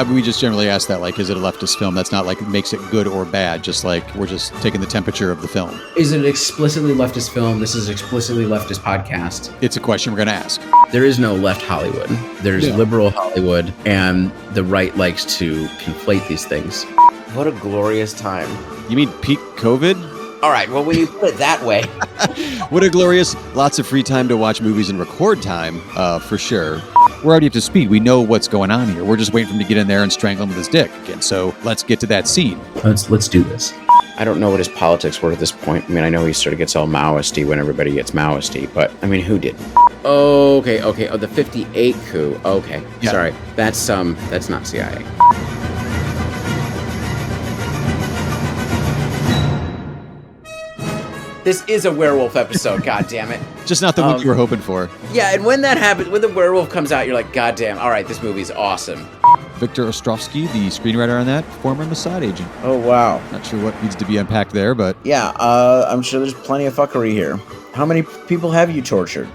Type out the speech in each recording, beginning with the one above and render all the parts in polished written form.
we just generally ask that, like, is it a leftist film? That's not like makes it good or bad. Just like we're just taking the temperature of the film. Is it an explicitly leftist film? This is explicitly leftist podcast. It's a question we're going to ask. There is no left Hollywood. There's liberal Hollywood, and the right likes to conflate these things. What a glorious time. You mean peak COVID? All right, well, when you put it that way. What a glorious, lots of free time to watch movies and record time, for sure. We're already up to speed. We know what's going on here. We're just waiting for him to get in there and strangle him with his dick again. So let's get to that scene. Let's do this. I don't know what his politics were at this point. I mean, I know he sort of gets all Maoist-y when everybody gets Maoist-y, but I mean, who didn't? Okay. Oh, the 58 coup. Okay, yeah. Sorry. That's not CIA. This is a werewolf episode, God damn it. Just not the one you were hoping for. Yeah, and when that happens, when the werewolf comes out, you're like, God damn, all right, this movie's awesome. Victor Ostrovsky, the screenwriter on that, former Mossad agent. Oh, wow. Not sure what needs to be unpacked there, but... Yeah, I'm sure there's plenty of fuckery here. How many people have you tortured?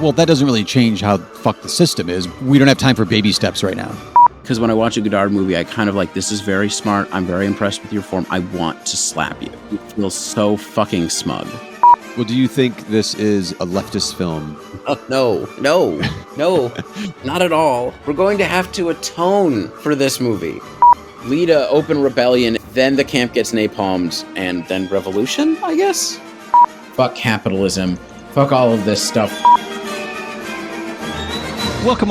Well, that doesn't really change how fucked the system is. We don't have time for baby steps right now. Because when I watch a Godard movie, I kind of like, this is very smart. I'm very impressed with your form. I want to slap you. You feel so fucking smug. Well, do you think this is a leftist film? No, not at all. We're going to have to atone for this movie. Lead a open rebellion, then the camp gets napalmed, and then revolution, I guess? Fuck capitalism. Fuck all of this stuff. Welcome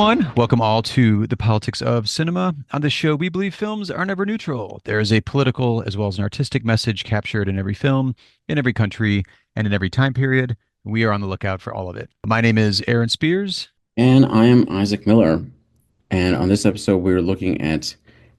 all to the Politics of Cinema. On this show, we believe films are never neutral. There is a political as well as an artistic message captured in every film, in every country, and in every time period. We are on the lookout for all of it. My name is Aaron Spears. And I am Isaac Miller. And on this episode, we're looking at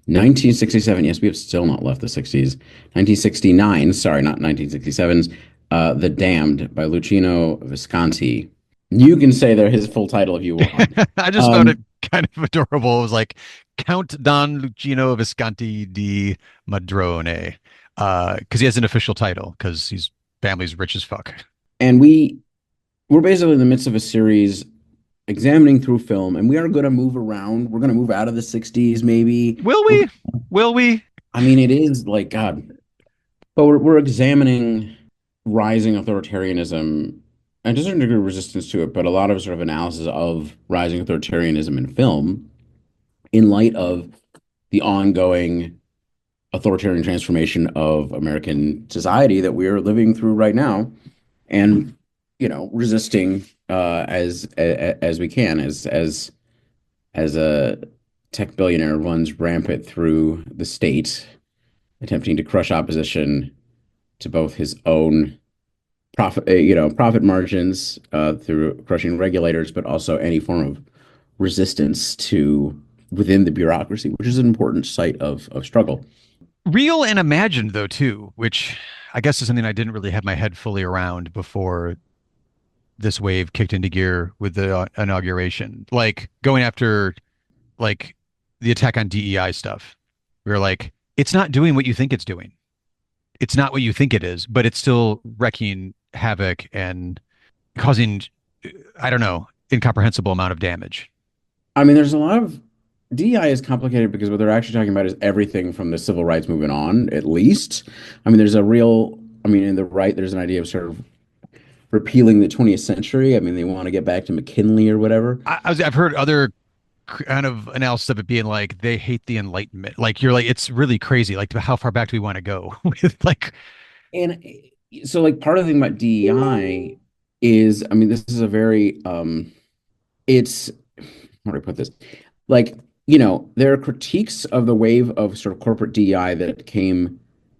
1967. Yes, we have still not left the 60s. 1969, sorry, not 1967's, The Damned by Luchino Visconti. You can say they're his full title if you want. I just found it kind of adorable. It was like Count Don Luchino Visconti di Madrone, because he has an official title because his family's rich as fuck. And we're basically in the midst of a series examining through film, and we are going to move around. We're going to move out of the 60s, maybe. Will we? Will we? I mean, it is like, God. But we're examining rising authoritarianism and to a certain degree resistance to it, but a lot of sort of analysis of rising authoritarianism in film in light of the ongoing authoritarian transformation of American society that we are living through right now, and resisting as we can as a tech billionaire runs rampant through the state, attempting to crush opposition to both his own profit margins through crushing regulators, but also any form of resistance to within the bureaucracy, which is an important site of struggle. Real and imagined, though, too, which I guess is something I didn't really have my head fully around before this wave kicked into gear with the inauguration. Like going after like the attack on DEI stuff. We were like, it's not doing what you think it's doing. It's not what you think it is, but it's still wreaking havoc and causing, I don't know, incomprehensible amount of damage. I mean, there's a lot of DEI is complicated because what they're actually talking about is everything from the civil rights movement on, at least. I mean, in the right, there's an idea of sort of repealing the 20th century. I mean, they want to get back to McKinley or whatever. I've heard other kind of analysis of it being like they hate the Enlightenment. Like you're like, it's really crazy. Like how far back do we want to go with like? And so like part of the thing about DEI is, I mean, this is a very it's how do I put this? Like, there are critiques of the wave of sort of corporate DEI that came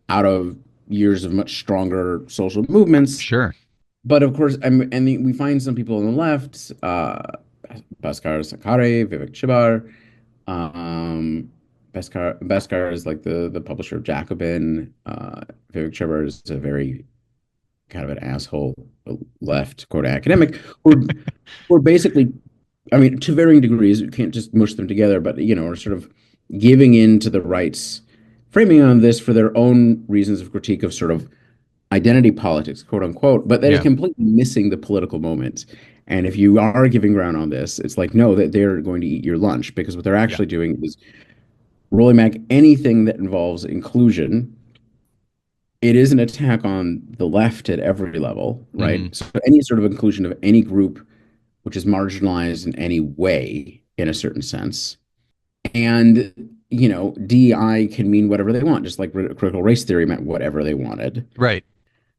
out of years of much stronger social movements. Sure. But of course, we find some people on the left, Bhaskar Sakare, Vivek Chibar. Bhaskar is like the publisher of Jacobin. Vivek Chibar is a very kind of an asshole left quote academic. We're basically, I mean, to varying degrees, you can't just mush them together, but are sort of giving in to the right's framing on this for their own reasons of critique of sort of identity politics, quote unquote, but that is completely missing the political moment. And if you are giving ground on this, it's like, no, that they're going to eat your lunch, because what they're actually doing is rolling back anything that involves inclusion, it is an attack on the left at every level, right? Hmm. So any sort of inclusion of any group which is marginalized in any way, in a certain sense. And, DEI can mean whatever they want, just like critical race theory meant whatever they wanted. Right.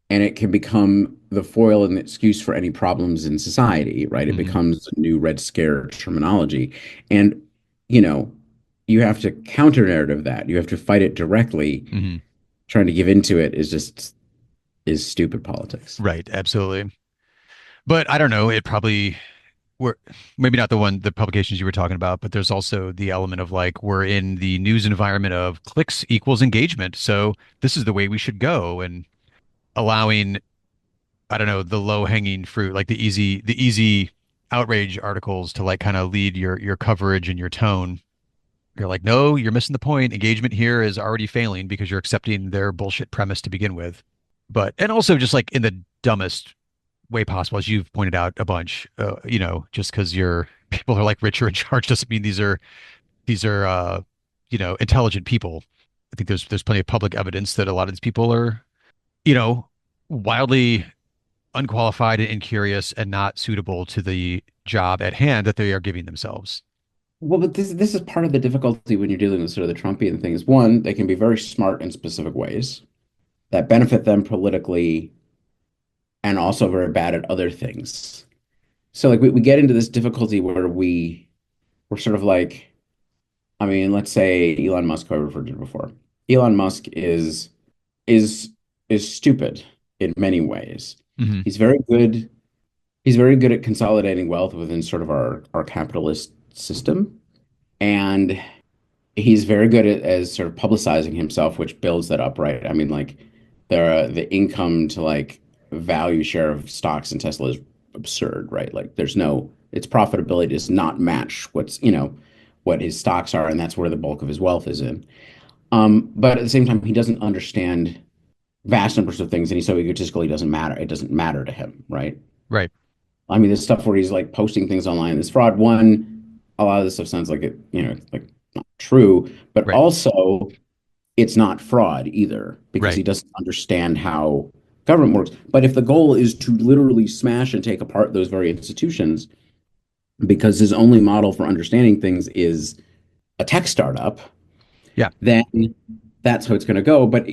And it can become the foil and the excuse for any problems in society, right? It Hmm. becomes a new Red Scare terminology. And, you know, you have to counter narrative that. You have to fight it directly. Hmm. Trying to give into it is stupid politics. Right. Absolutely. But I don't know. It probably we're maybe not the publications you were talking about, but there's also the element of like we're in the news environment of clicks equals engagement. So this is the way we should go and allowing, I don't know, the low hanging fruit, like the easy outrage articles to like kind of lead your coverage and your tone. You're like, no, you're missing the point. Engagement here is already failing because you're accepting their bullshit premise to begin with. But and also just like in the dumbest way possible, as you've pointed out a bunch. Just because you're people are like richer in charge doesn't mean these are intelligent people. I think there's plenty of public evidence that a lot of these people are you know wildly unqualified and incurious and not suitable to the job at hand that they are giving themselves. Well, but this is part of the difficulty when you're dealing with sort of the Trumpian things. One, they can be very smart in specific ways that benefit them politically and also very bad at other things. So like we get into this difficulty where we're sort of like, I mean, let's say Elon Musk, who I referred to before. Elon Musk is is stupid in many ways. Hmm. He's very good. He's very good at consolidating wealth within sort of our capitalist system. And he's very good at as sort of publicizing himself, which builds that up, right? I mean, like the income to like value share of stocks in Tesla is absurd, right? Like there's no its profitability does not match what his stocks are, and that's where the bulk of his wealth is in. But at the same time, he doesn't understand vast numbers of things, and he's so egotistical he doesn't matter. It doesn't matter to him, right? Right. I mean, this stuff where he's like posting things online, this fraud. One, a lot of this stuff sounds like it, like not true, but Right. also it's not fraud either because Right. he doesn't understand how government works. But if the goal is to literally smash and take apart those very institutions, because his only model for understanding things is a tech startup, Yeah. then that's how it's going to go. But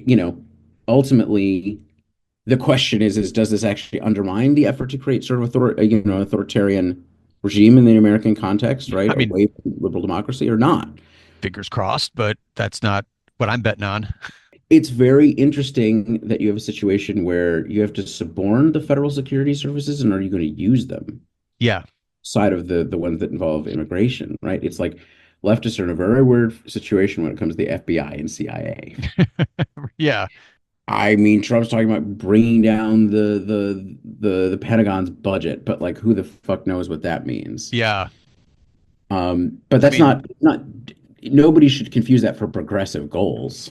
ultimately, the question is does this actually undermine the effort to create sort of authoritarian regime in the American context, right? I mean, Away from liberal democracy or not? fingers crossed, but that's not what I'm betting on. It's very interesting that you have a situation where you have to suborn the federal security services, and are you going to use them? Yeah. Side of the ones that involve immigration, right? It's like leftists are in a very weird situation when it comes to the FBI and CIA. Yeah. I mean, Trump's talking about bringing down the Pentagon's budget, but like, who the fuck knows what that means? Yeah. But I that's mean, not. Nobody should confuse that for progressive goals.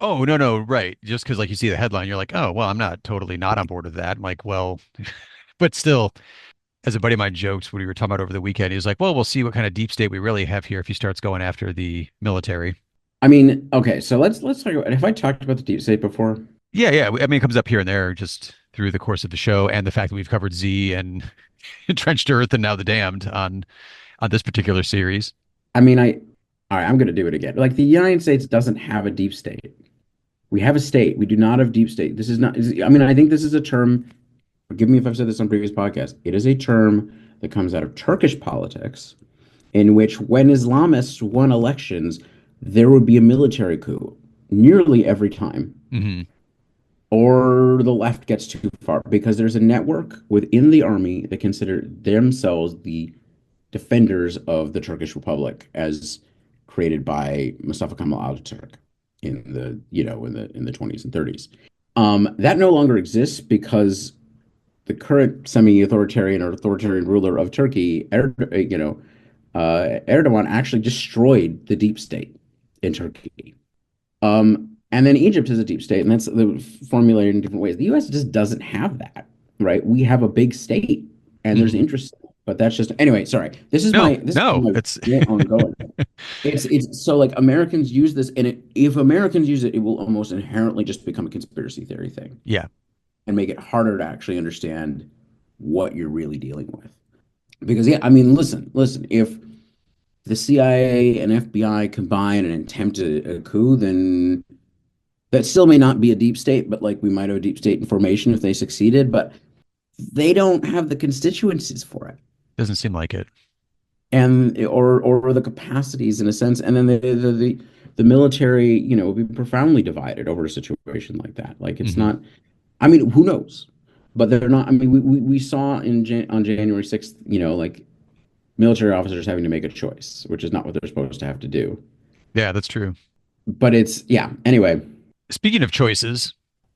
oh, no, no, right. Just because like you see the headline, you're like, oh, well, I'm not totally not on board with that. I'm like, well, but still, as a buddy of mine joked when we were talking about over the weekend, he was like, well, we'll see what kind of deep state we really have here if he starts going after the military. I mean, okay, so let's talk about. Have I talked about the deep state before? Yeah, yeah. I mean, it comes up here and there just through the course of the show and the fact that we've covered Z and Entrenched Earth and now The Damned on this particular series. I mean, all right, I'm going to do it again. Like the United States doesn't have a deep state. We have a state. We do not have deep state. This is not. I mean, I think this is a term. Forgive me if I've said this on previous podcasts. It is a term that comes out of Turkish politics, in which when Islamists won elections, there would be a military coup nearly every time, Hmm. or the left gets too far because there's a network within the army that consider themselves the defenders of the Turkish Republic as created by Mustafa Kemal Ataturk in the 20s and 30s. That no longer exists because the current semi-authoritarian or authoritarian ruler of Turkey, Erdogan, actually destroyed the deep state in Turkey. And then Egypt is a deep state, and that's formulated in different ways. The U.S. just doesn't have that, right? We have a big state, and there's Hmm. interest. But that's just anyway. Sorry, No, this is no, my it's rant ongoing. It's so like Americans use this, and if Americans use it, it will almost inherently just become a conspiracy theory thing yeah. and make it harder to actually understand what you're really dealing with. Because yeah, I mean, listen. If the CIA and FBI combine and attempt a coup, then that still may not be a deep state, but like we might have a deep state in formation if they succeeded. But they don't have the constituencies for it, Doesn't seem like it. and or the capacities in a sense, and then the military, would be profoundly divided over a situation like that. Like it's Hmm. not. I mean, who knows? But they're not. I mean, we saw on January 6th, like military officers having to make a choice, which is not what they're supposed to have to do. Yeah, that's true. But it's yeah. Anyway, Speaking of choices,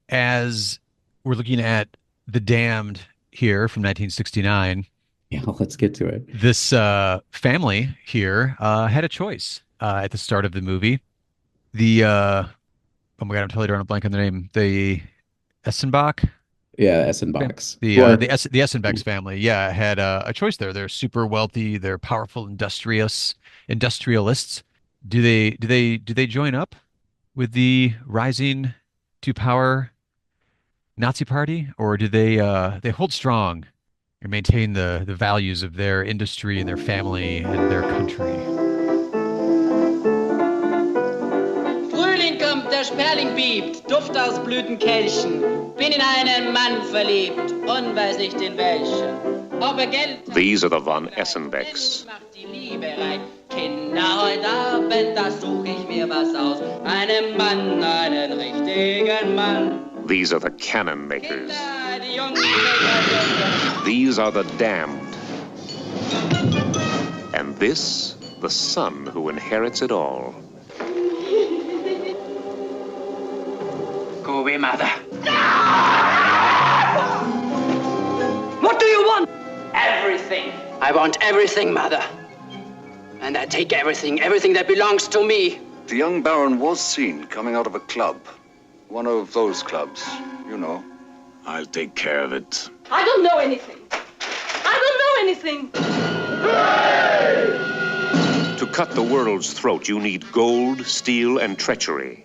as we're looking at The Damned here from 1969, yeah, let's get to it. this family here had a choice at the start of the movie. The oh my God, I'm totally drawing a blank on the name. The Essenbach Yeah, fam Essenbachs, who are the Essenbeck's family, yeah, had a choice there. They're super wealthy. They're powerful, industrialists. Do they join up with the rising to power Nazi Party, or do they hold strong and maintain the values of their industry and their family and their country? Frühling kommt, der Sperling biebt, Duft aus Blütenkelchen. Bin in einen Mann verliebt und weiß nicht in welchen. Ob er Geld hat, These are the von Essenbecks. macht die Liebe rein. Kinder, heute Abend, da such ich mir was aus. Einen Mann, einen richtigen Mann. These are the cannon makers. Kinder, die Jungs, die These are the damned. And this, the son who inherits it all. Go away, mother. What do you want? Everything. I want everything, mother. And I take everything that belongs to me. The young Baron was seen coming out of a club. One of those clubs, you know. I'll take care of it. I don't know anything. I don't know anything. To cut the world's throat, you need gold, steel, and treachery.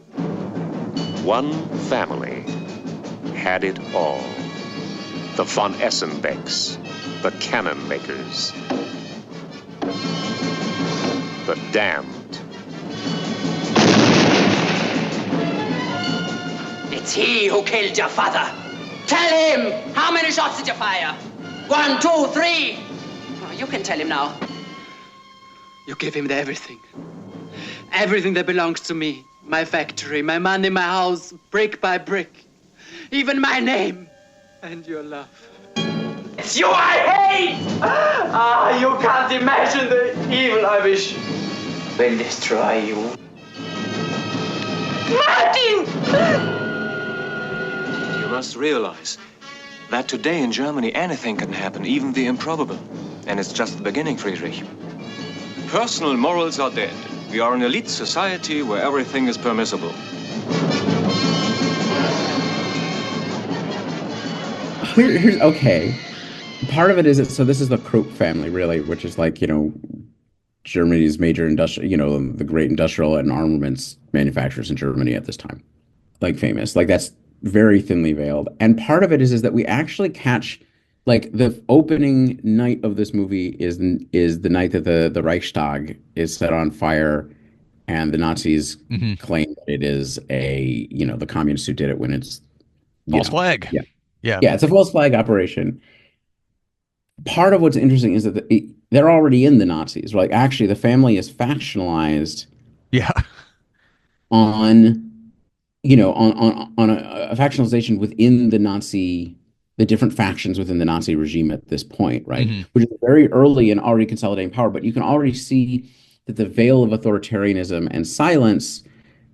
One family had it all. The von Essenbecks, the cannon makers, the damned. It's he who killed your father. Tell him! How many shots did you fire? 1, 2, 3. Oh, you can tell him now. You give him everything. Everything that belongs to me. My factory, my money, my house, brick by brick. Even my name. And your love. It's you I hate! Ah, you can't imagine the evil I wish will destroy you. Martin! You must realize that today in Germany anything can happen, even the improbable. And it's just the beginning, Friedrich. Personal morals are dead. We are an elite society where everything is permissible. Here's okay. Part of it is so this is the Krupp family, really, which is like, Germany's major industrial, the great industrial and armaments manufacturers in Germany at this time. Like famous. Like that's very thinly veiled. And part of it is that we actually catch like the opening night of this movie is the night that the Reichstag is set on fire and the Nazis Hmm. claim that it is the communists who did it when it's False flag. yeah. Yeah. Yeah, it's a false flag operation. Part of what's interesting is that they're already in the Nazis. Like actually, the family is factionalized Yeah. on, on a factionalization within the different factions within the Nazi regime at this point, right? Hmm. Which is very early and already consolidating power. But you can already see that the veil of authoritarianism and silence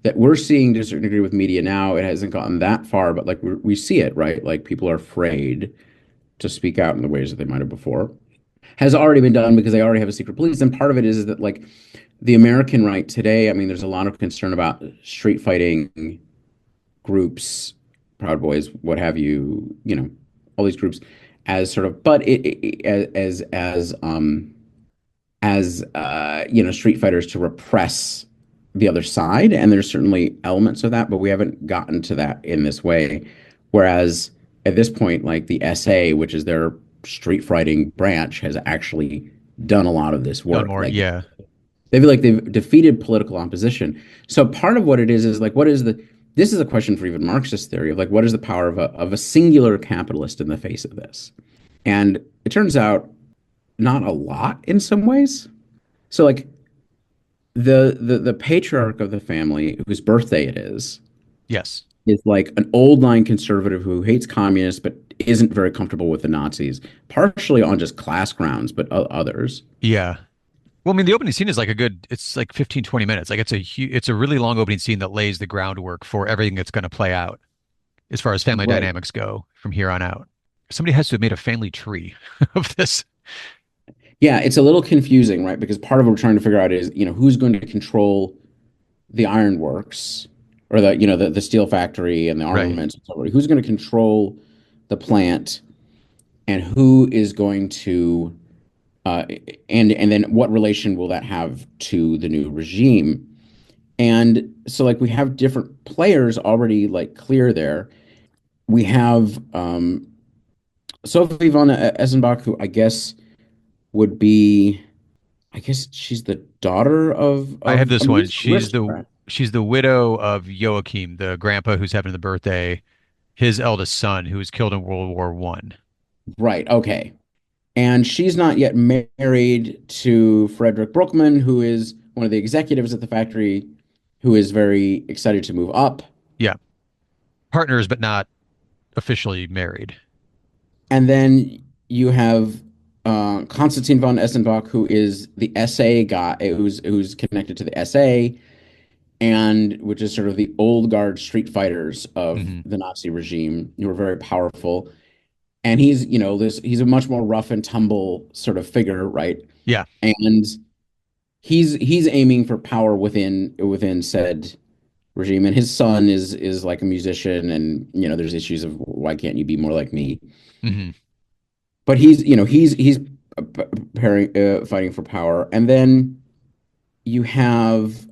that we're seeing to a certain degree with media now, it hasn't gotten that far, but like we see it, right? Like people are afraid to speak out in the ways that they might have before. Has already been done because they already have a secret police. And part of it is that like the American right today, I mean, there's a lot of concern about street fighting groups, Proud Boys, what have you, all these groups. as sort of, but as street fighters to repress the other side, and there's certainly elements of that, but we haven't gotten to that in this way. Whereas at this point, like the SA, which is their street fighting branch, has actually done a lot of this Done work. more. Like Yeah. they feel like they've defeated political opposition. So part of what it is like, what is the this is a question for even Marxist theory of like, what is the power of a singular capitalist in the face of this? And it turns out not a lot in some ways. So like the patriarch of the family, whose birthday it Yes. is like an old line conservative who hates communists but isn't very comfortable with the Nazis, partially on just class grounds, but others. Yeah. Well, I mean, the opening scene is like it's like 15, 20 minutes. Like it's a really long opening scene that lays the groundwork for everything that's going to play out as far as family Right. dynamics go from here on out. Somebody has to have made a family tree of this. Yeah, it's a little confusing, right? Because part of what we're trying to figure out is, who's going to control the ironworks or the steel factory and the Right. armaments, and so forth. Who's going to control the plant and who is going to uh, and then what relation will that have to the new regime? And so like we have different players already like clear there. We have Sophie von Essenbach, who I guess would be, I guess she's the daughter I have this I mean, one. these are aristocrats. She's the widow of Joachim, the grandpa who's having the birthday, his eldest son who was killed in World War One. Right. Okay. And she's not yet married to Frederick Bruckmann, who is one of the executives at the factory, who is very excited to move up. Yeah. Partners, but not officially married. And then you have Konstantin von Essenbach, who is the SA guy, who's connected to the SA, and which is sort of the old guard street fighters of Hmm. the Nazi regime, who are very powerful. And he's a much more rough and tumble sort of figure, right? Yeah. And he's aiming for power within said regime, and his son is like a musician, and there's issues of why can't you be more like me? Hmm. But he's fighting for power, and then you have,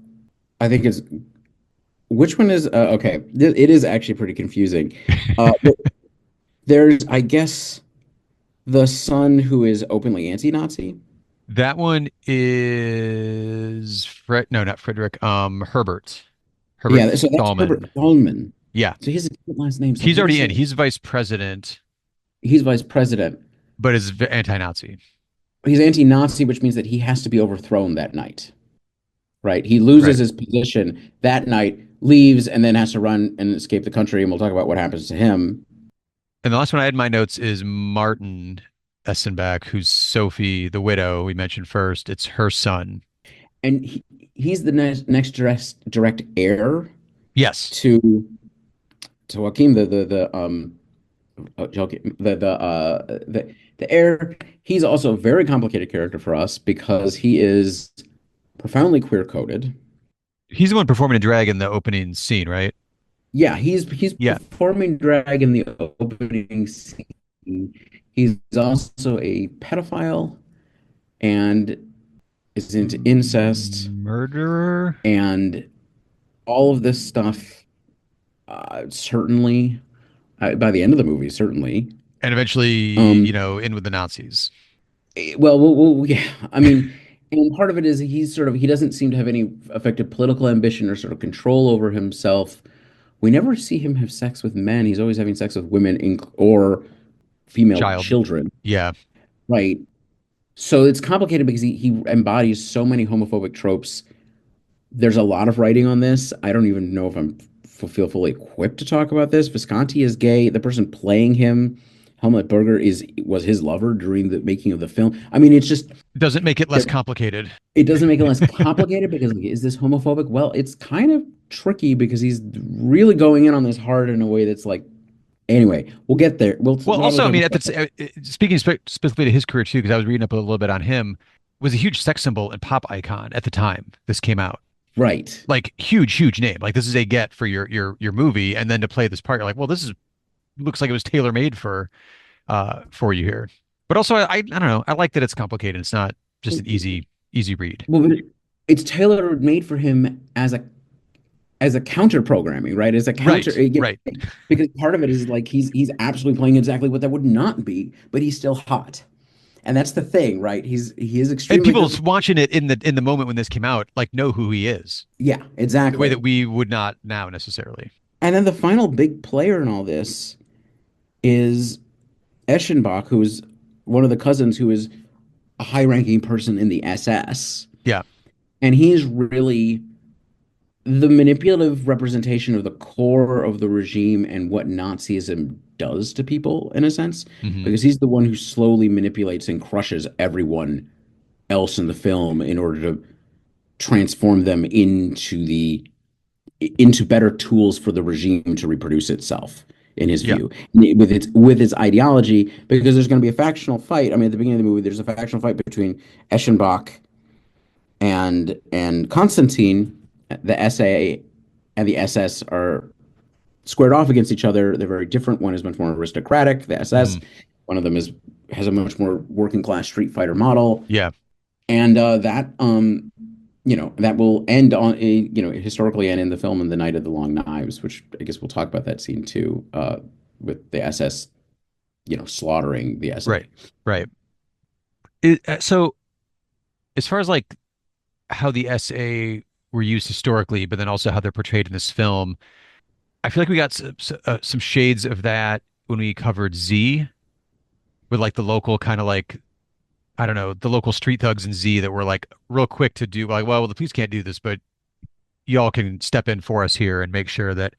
I think it's which one is okay. It is actually pretty confusing. But there's, I guess, the son who is openly anti-Nazi. That one is no, not Frederick. Herbert. Herbert Yeah, so that's Herbert Thalmann. Thalmann. Yeah. So he has a different last name. So I He's want to already in. say He's vice president, he's vice president. but is anti-Nazi. He's anti-Nazi, which means that he has to be overthrown that night, right? He loses Right. his position that night, leaves, and then has to run and escape the country. And we'll talk about what happens to him. And the last one I had in my notes is Martin Essenbeck, who's Sophie, the widow we mentioned first. It's her son. And he's the next direct heir Yes. to Joachim, Joachim, the heir. He's also a very complicated character for us because he is profoundly queer coded. He's the one performing a drag in the opening scene, right? Yeah, he's Yeah. performing drag in the opening scene. He's also a pedophile and is into incest Murderer. and all of this stuff. Certainly, by the end of the movie, certainly. And eventually, Um, in with the Nazis. yeah. I mean, and part of it is he doesn't seem to have any effective political ambition or sort of control over himself. We never see him have sex with men. He's always having sex with women or female Child. children, Yeah. right? So it's complicated because he embodies so many homophobic tropes. There's a lot of writing on this. I don't even know if feel fully equipped to talk about this. Visconti is gay. The person playing him, Helmut Berger, was his lover during the making of the film. I mean, it's just Doesn't make it less complicated. it doesn't make it less complicated because like, is this homophobic? Well, it's kind of tricky because he's really going in on this hard in a way that's like. Anyway, we'll get there. Well, also, I mean, speaking specifically to his career too, because I was reading up a little bit on him, was a huge sex symbol and pop icon at the time this came out. right. Like huge name. Like this is a get for your movie, and then to play this part, you're like, well, looks like it was tailor made for for you here. But also, I don't know. I like that it's complicated. It's not just an easy read. Well, but it's tailor made for him as a counter programming, right? As a counter, Right, right. because part of it is like he's absolutely playing exactly what that would not be, but he's still hot, and that's the thing, right? He is And extremely people good. watching it in the moment when this came out, like know who he is, Yeah, the way that exactly. we would not now necessarily. And then the final big player in all this is Eschenbach, who is one of the cousins who is a high-ranking person in the SS, Yeah. and he is really the manipulative representation of the core of the regime and what Nazism does to people in a sense, Hmm. because he's the one who slowly manipulates and crushes everyone else in the film in order to transform them into better tools for the regime to reproduce itself in his Yeah. view with its ideology, because there's going to be a factional fight. I mean, at the beginning of the movie there's a factional fight between Eschenbach and Constantine. The SA and the SS are squared off against each other. They're very different. One is much more aristocratic, the SS. Hmm. One of them has a much more working class street fighter model, Yeah. and that will end on a historically end in the film in the Night of the Long Knives, which I guess we'll talk about that scene too, with the SS, slaughtering the SA. Right. Right. So as far as like how the SA were used historically, but then also how they're portrayed in this film, I feel like we got some shades of that when we covered Z with like the local kind of like I don't know, the local street thugs in Z that were like real quick to do like, well, the police can't do this, but y'all can step in for us here and make sure that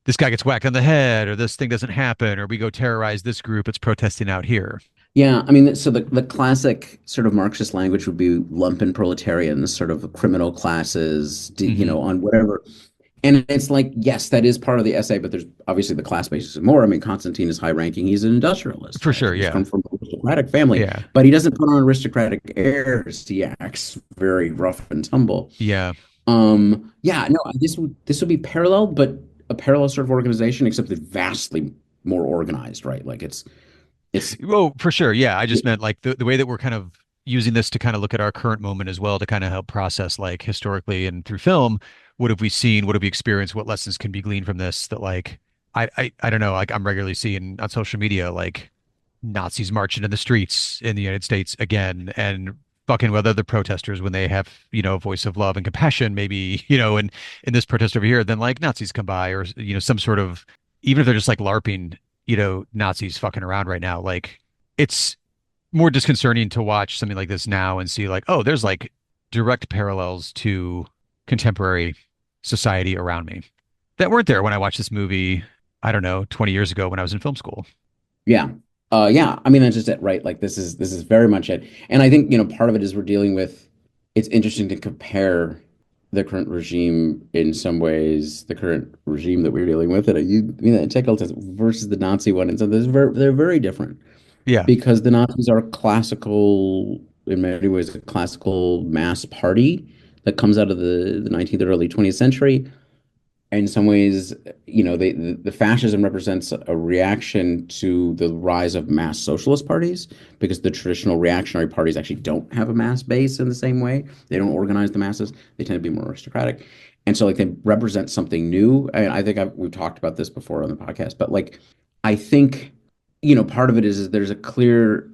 this guy gets whacked on the head or this thing doesn't happen or we go terrorize this group that's protesting out here. Yeah, I mean, so the classic sort of Marxist language would be lumpen proletarians, sort of criminal classes, Hmm. on whatever. And it's like, yes, that is part of the essay, but there's obviously the class basis and more. I mean, Constantine is high ranking. He's an industrialist, For right? sure. He's Yeah. come from an aristocratic family, Yeah. but he doesn't put on aristocratic airs. He acts very rough and tumble. Yeah. Yeah, no, this would be parallel, but a parallel sort of organization, except that vastly more organized, right? Like it's Oh, for sure. Yeah. I just meant like the way that we're kind of using this to kind of look at our current moment as well to kind of help process like historically and through film, what have we seen? What have we experienced? What lessons can be gleaned from this that like I don't know, like I'm regularly seeing on social media like Nazis marching in the streets in the United States again and fucking with other protesters when they have, a voice of love and compassion, maybe, in this protest over here, then like Nazis come by or, some sort of, even if they're just like LARPing, Nazis fucking around right now. Like it's more disconcerting to watch something like this now and see like, oh, there's like direct parallels to contemporary society around me that weren't there when I watched this movie, I don't know, 20 years ago when I was in film school. Yeah. Yeah, I mean that's just it, right? Like this is very much it. And I think, part of it is we're dealing with it's interesting to compare the current regime in some ways, the current regime that we're dealing with, and the versus the Nazi one, and so they're very different Yeah. because the Nazis are classical, in many ways, a classical mass party that comes out of the 19th or early 20th century. In some ways, the fascism represents a reaction to the rise of mass socialist parties because the traditional reactionary parties actually don't have a mass base in the same way. They don't organize the masses. They tend to be more aristocratic. And so like they represent something new. I think we've talked about this before on the podcast, but like I think, part of it is there's a clear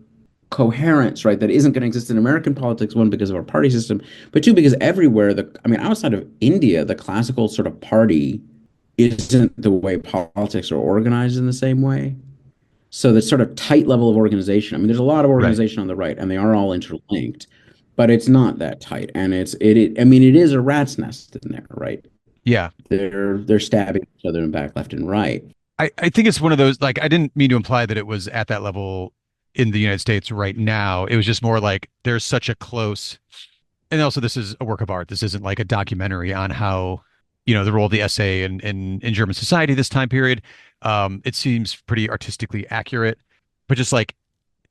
coherence, right, that isn't going to exist in American politics, one, because of our party system, but two, because everywhere, outside of India, the classical sort of party isn't the way politics are organized in the same way. So the sort of tight level of organization, I mean, there's a lot of Right. organization on the right, and they are all interlinked, but it's not that tight. And I mean, it is a rat's nest in there, right? Yeah. They're stabbing each other in the back, left and right. I think it's one of those like I didn't mean to imply that it was at that level in the United States right now. It was just more like there's such a close and also this is a work of art. This isn't like a documentary on how, the role of the essay in German society this time period. It seems pretty artistically accurate, but just like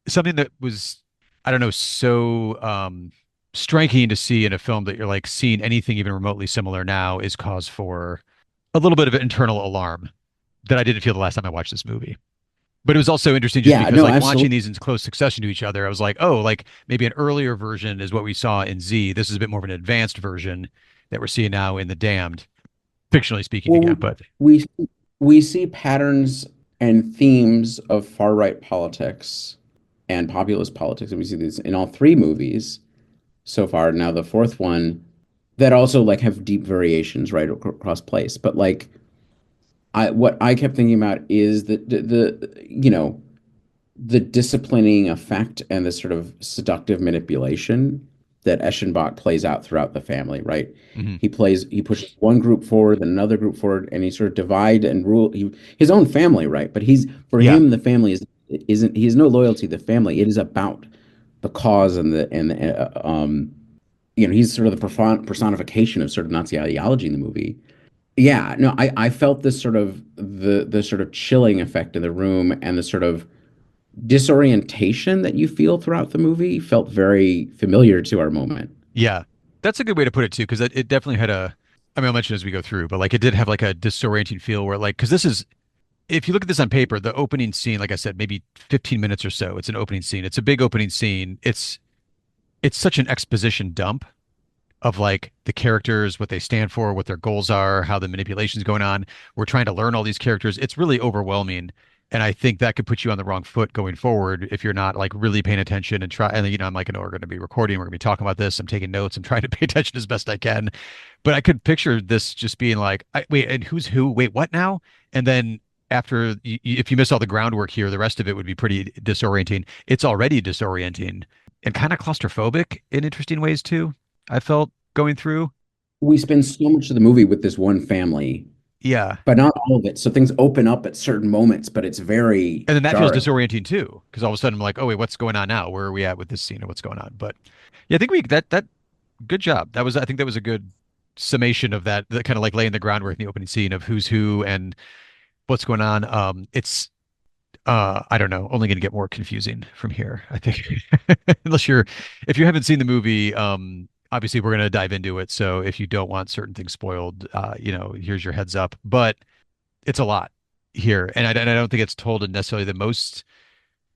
something that was, I don't know, so striking to see in a film that you're like seeing anything even remotely similar now is cause for a little bit of internal alarm that I didn't feel the last time I watched this movie. But it was also interesting just Yeah, because no, like watching absolutely. these in close succession to each other, I was like, oh, like maybe an earlier version is what we saw in Z. This is a bit more of an advanced version that we're seeing now in The Damned, fictionally speaking Well, again. But we we see patterns and themes of far right politics and populist politics, and we see these in all three movies so far. Now the fourth one that also like have deep variations right across place, but like I what I kept thinking about is that the you know the disciplining effect and the sort of seductive manipulation that Eschenbach plays out throughout the family, right? mhm. He pushes one group forward, then another group forward, and he sort of divide and rule his own family, right? But for Yeah, him, the family isn't he has no loyalty to the family. It is about the cause and he's sort of the personification of sort of Nazi ideology in the movie. Yeah, no, I felt this sort of the sort of chilling effect in the room and the sort of disorientation that you feel throughout the movie felt very familiar to our moment. yeah, that's a good way to put it too, because it definitely had a. I mean, I'll mention as we go through, but like it did have like a disorienting feel where like because this is if you look at this on paper, the opening scene, like I said, maybe 15 minutes or so, it's an opening scene. It's a big opening scene. It's such an exposition dump of like the characters, what they stand for, what their goals are, how the manipulation's going on. We're trying to learn all these characters. It's really overwhelming. And I think that could put you on the wrong foot going forward if you're not like really paying attention and try. And I'm like, we're going to be recording, we're going to be talking about this. I'm taking notes. I'm trying to pay attention as best I can. But I could picture this just being like, wait, and who's who? Wait, what now? And then after, if you miss all the groundwork here, the rest of it would be pretty disorienting. It's already disorienting and kind of claustrophobic in interesting ways too. I felt going through. We spend so much of the movie with this one family, Yeah. but not all of it. So things open up at certain moments, but it's very And then that feels jarring. disorienting too, because all of a sudden I'm like, oh wait, what's going on now? Where are we at with this scene and what's going on? But yeah, I think that good job. I think that was a good summation of that kind of like laying the groundwork in the opening scene of who's who and what's going on. It's I don't know, only going to get more confusing from here, I think. Unless if you haven't seen the movie, obviously we're going to dive into it. So if you don't want certain things spoiled, here's your heads up. But it's a lot here, and I don't think it's told in necessarily the most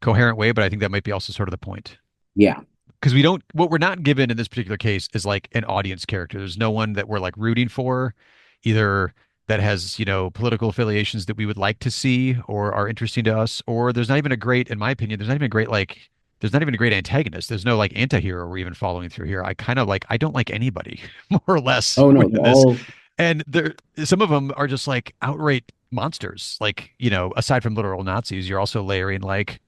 coherent way, but I think that might be also sort of the point. Yeah. Because what we're not given in this particular case is like an audience character. There's no one that we're like rooting for, either that has, political affiliations that we would like to see or are interesting to us, or there's not even a great, in my opinion, there's not even a great antagonist. There's no like anti-hero we're even following through here. I don't like anybody more or less Oh no, within they're this. all And some of them are just like outright monsters. Like, aside from literal Nazis, you're also layering like,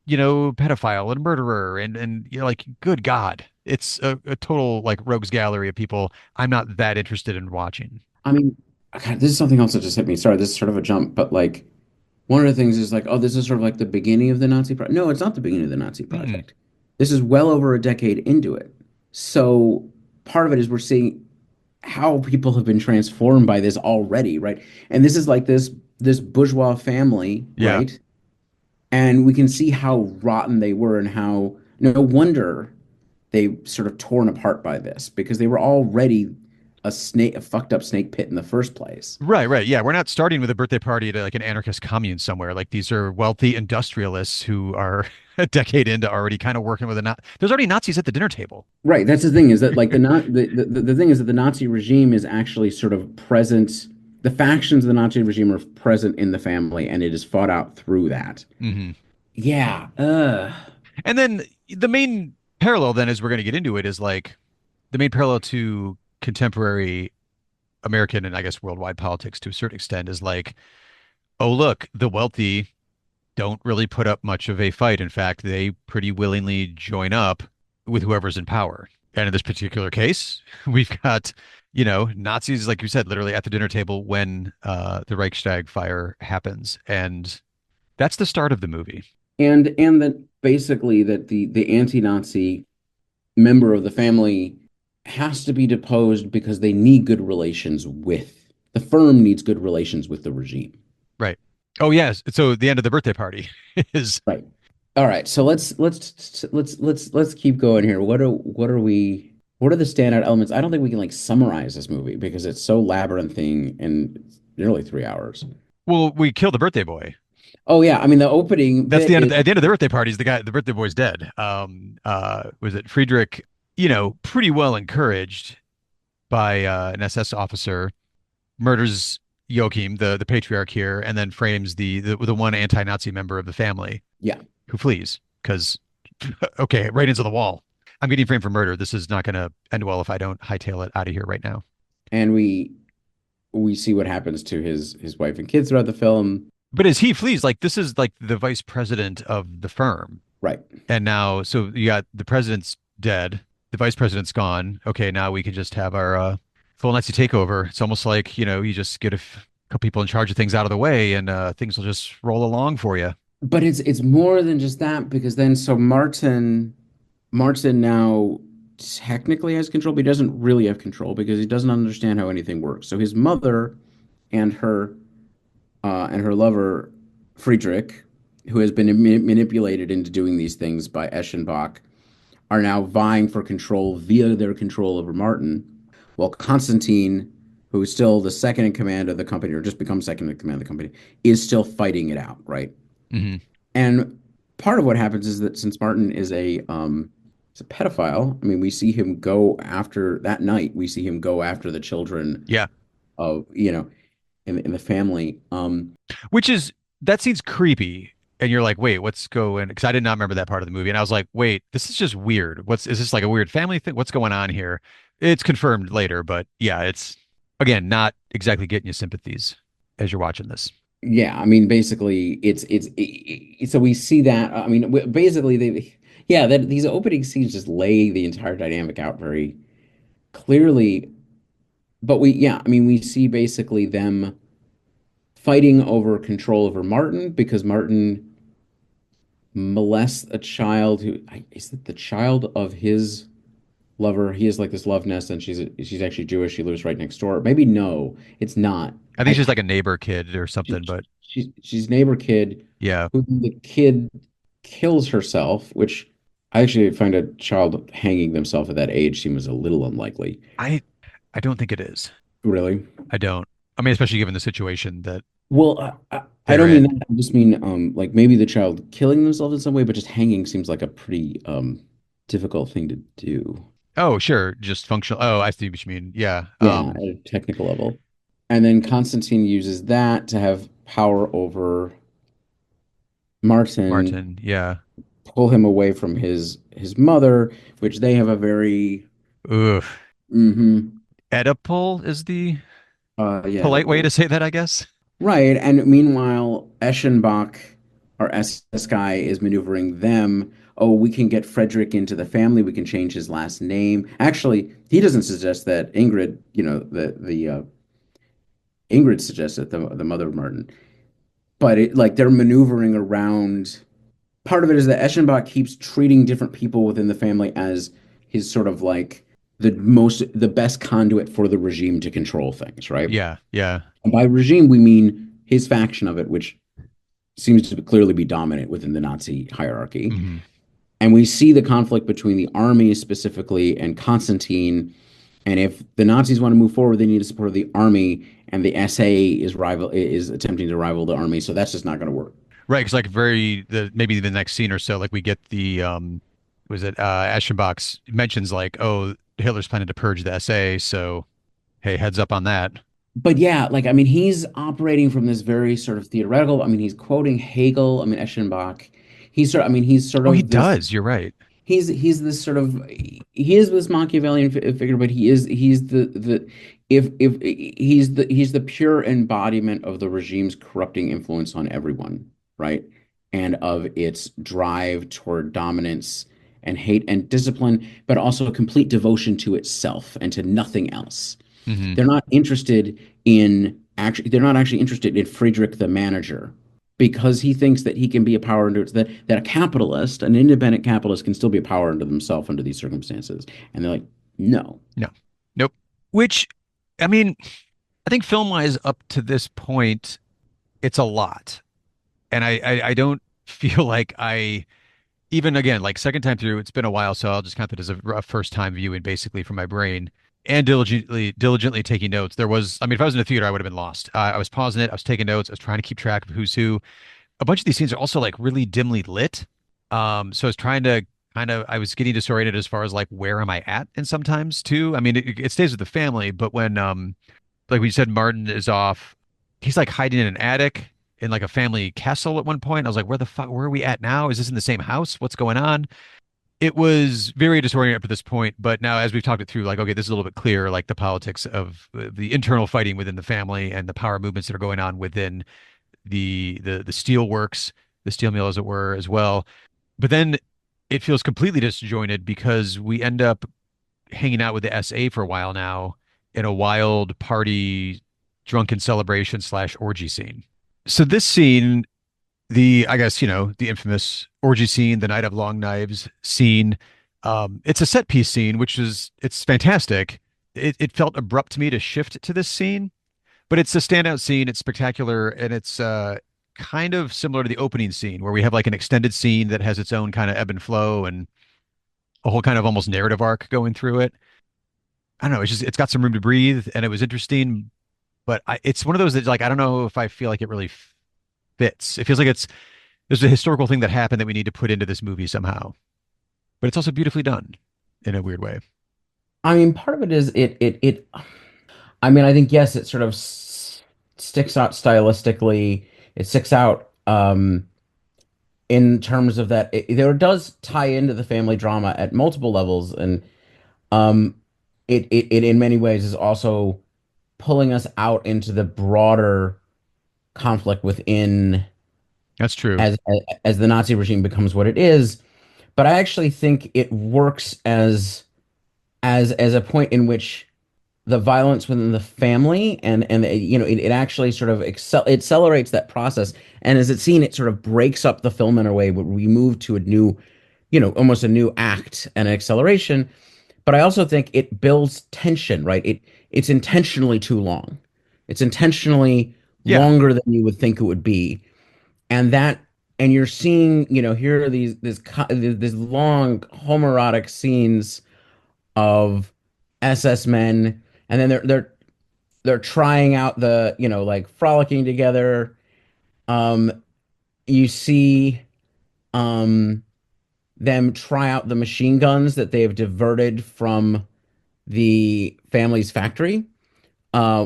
pedophile and murderer and you're like, good God, it's a total like rogues gallery of people I'm not that interested in watching. I mean, God, this is something else that just hit me. Sorry, this is sort of a jump, but like one of the things is like, oh, this is sort of like the beginning of the Nazi project. No, it's not the beginning of the Nazi Mm-mm. project. This is well over a decade into it. So part of it is we're seeing how people have been transformed by this already, right? And this is like this bourgeois family, Yeah. right? And we can see how rotten they were and how no wonder they sort of torn apart by this because they were already a fucked up snake pit in the first place. Right, right. Yeah, we're not starting with a birthday party at like an anarchist commune somewhere. Like these are wealthy industrialists who are a decade into already kind of working with there's already Nazis at the dinner table. Right. That's the thing is that like the thing is that the Nazi regime is actually sort of present. The factions of the Nazi regime are present in the family, and it is fought out through that. Hmm. Yeah. And then the main parallel then, as we're going to get into it, is like the main parallel to contemporary American and I guess worldwide politics to a certain extent is like, oh, look, the wealthy don't really put up much of a fight. In fact, they pretty willingly join up with whoever's in power. And in this particular case, we've got, Nazis, like you said, literally at the dinner table when the Reichstag fire happens. And that's the start of the movie. And that basically that the anti-Nazi member of the family has to be deposed because they need good relations with the firm needs good relations with the regime. Right. Oh, yes. So the end of the birthday party is Right. All right. So let's keep going here. What are the standout elements? I don't think we can like summarize this movie because it's so labyrinthine and it's nearly 3 hours. well, we kill the birthday boy. Oh yeah, I mean the opening That's bit the end of is the, at the end of the birthday parties, the birthday boy's dead. Was it Friedrich, pretty well encouraged by an SS officer, murders Joachim, the patriarch here, and then frames the one anti-Nazi member of the family yeah, who flees because okay, right into the wall. I'm getting framed for murder. This is not going to end well if I don't hightail it out of here right now. and we see what happens to his wife and kids throughout the film. But as he flees, like this is like the vice president of the firm. Right. And now, so you got the president's dead, the vice president's gone. Okay, now we can just have our full Nazi takeover. It's almost like, you just get couple people in charge of things out of the way and things will just roll along for you. But it's more than just that because then so Martin now technically has control, but he doesn't really have control because he doesn't understand how anything works. So his mother and her lover Friedrich, who has been manipulated into doing these things by Eschenbach, are now vying for control via their control over Martin, while Constantine, who is still the second in command of the company, or just becomes second in command of the company, is still fighting it out, right? Mm-hmm. And part of what happens is that since Martin is a pedophile, I mean, we see him go after that night. We see him go after the children Yeah. of in the family. Which is that seems creepy. And you're like, wait, what's going? Because I did not remember that part of the movie, and I was like, wait, this is just weird. Is this like a weird family thing? What's going on here? It's confirmed later, but yeah, it's again not exactly getting you sympathies as you're watching this. Yeah, I mean, basically, so we see that. I mean, basically, that these opening scenes just lay the entire dynamic out very clearly. But I mean, we see basically them fighting over control over Martin because Martin molests a child who is it the child of his lover. He has like this love nest, and she's actually Jewish. She lives right next door. Maybe no, it's not. I think she's like a neighbor kid or She, something, but she's neighbor kid yeah. who the kid kills herself, which I actually find a child hanging themselves at that age seems a little unlikely. I don't think it is. Really? I don't. I mean, especially given the situation that Well, I they're don't mean in. that. I just mean like maybe the child killing themselves in some way, but just hanging seems like a pretty difficult thing to do. Oh, sure, just functional. Oh, I see what you mean. Yeah. Yeah, at a technical level. And then Constantine uses that to have power over Martin, Martin. Yeah. pull him away from his mother, which they have a very Ugh. mm-hmm, Oedipal is the yeah, polite way to say that, I guess. right. And meanwhile, Eschenbach, our SS guy, is maneuvering them. Oh, we can get Frederick into the family. We can change his last name. Actually, he doesn't suggest that. Ingrid, the Ingrid suggests it, the mother of Martin. But like they're maneuvering around. Part of it is that Eschenbach keeps treating different people within the family as his sort of like the best conduit for the regime to control things, right? Yeah. Yeah. And by regime, we mean his faction of it, which seems to clearly be dominant within the Nazi hierarchy. Mm-hmm. And we see the conflict between the army specifically and Constantine. And if the Nazis want to move forward, they need to support the army, and the SA is attempting to rival the army. So that's just not going to work. Right, because like maybe the next scene or so, like we get the was it Aschenbach's mentions like, oh, Hitler's planning to purge the SA, so hey, heads up on that. But yeah, like I mean, he's operating from this very sort of theoretical. I mean, he's quoting Hegel. I mean, Eschenbach. He's sort Oh, of he this. does. You're right. He's this sort of he is this Machiavellian figure, but he's the if he's the pure embodiment of the regime's corrupting influence on everyone, right? And of its drive toward dominance and hate and discipline, but also a complete devotion to itself and to nothing else. Mm-hmm. They're not actually interested in Friedrich the manager because he thinks that he can be a power unto that a capitalist, an independent capitalist, can still be a power unto themselves under these circumstances. And they're like, no. Nope. Which, I mean, I think film-wise up to this point, it's a lot. And I don't feel like even again, like second time through, it's been a while, so I'll just count it as a first time viewing basically from my brain and diligently taking notes. I mean, if I was in a theater, I would have been lost. I was pausing it. I was taking notes. I was trying to keep track of who's who. a bunch of these scenes are also like really dimly lit. So I was trying to I was getting disoriented as far as like where am I at, and sometimes too. I mean, it stays with the family, but when like we said, Martin is off. He's like hiding in an attic in like a family castle at one point. I was like, where are we at now? Is this in the same house? What's going on? It was very disorienting up to this point, but now as we've talked it through, like, okay, this is a little bit clearer, like the politics of the internal fighting within the family and the power movements that are going on within the steel works, the steel mill, as it were, as well. But then it feels completely disjointed because we end up hanging out with the SA for a while now in a wild party, drunken celebration slash orgy scene. So this scene, I guess, the infamous orgy scene, the Night of Long Knives scene, it's a set piece scene, it's fantastic. It felt abrupt to me to shift to this scene, but it's a standout scene. It's spectacular, and it's kind of similar to the opening scene where we have like an extended scene that has its own kind of ebb and flow and a whole kind of almost narrative arc going through it. I don't know. It's got some room to breathe, and it was interesting, but it's one of those that like I don't know if I feel like it really fits. It feels like there's a historical thing that happened that we need to put into this movie somehow, but it's also beautifully done in a weird way. I mean, part of it is it. I mean, I think yes, it sort of sticks out stylistically. It sticks out in terms of that there does tie into the family drama at multiple levels, and um, it in many ways is also pulling us out into the broader conflict within That's true. as the Nazi regime becomes what it is. But I actually think it works as a point in which the violence within the family and it actually sort of accelerates that process. And as it's seen, it sort of breaks up the film in a way where we move to a new, almost a new act and an acceleration. But I also think it builds tension, right? It's intentionally too long. It's intentionally Yeah. longer than you would think it would be. And you're seeing, here are these long homoerotic scenes of SS men, and then they're trying out like frolicking together. Um, you see um them try out the machine guns that they have diverted from the family's factory,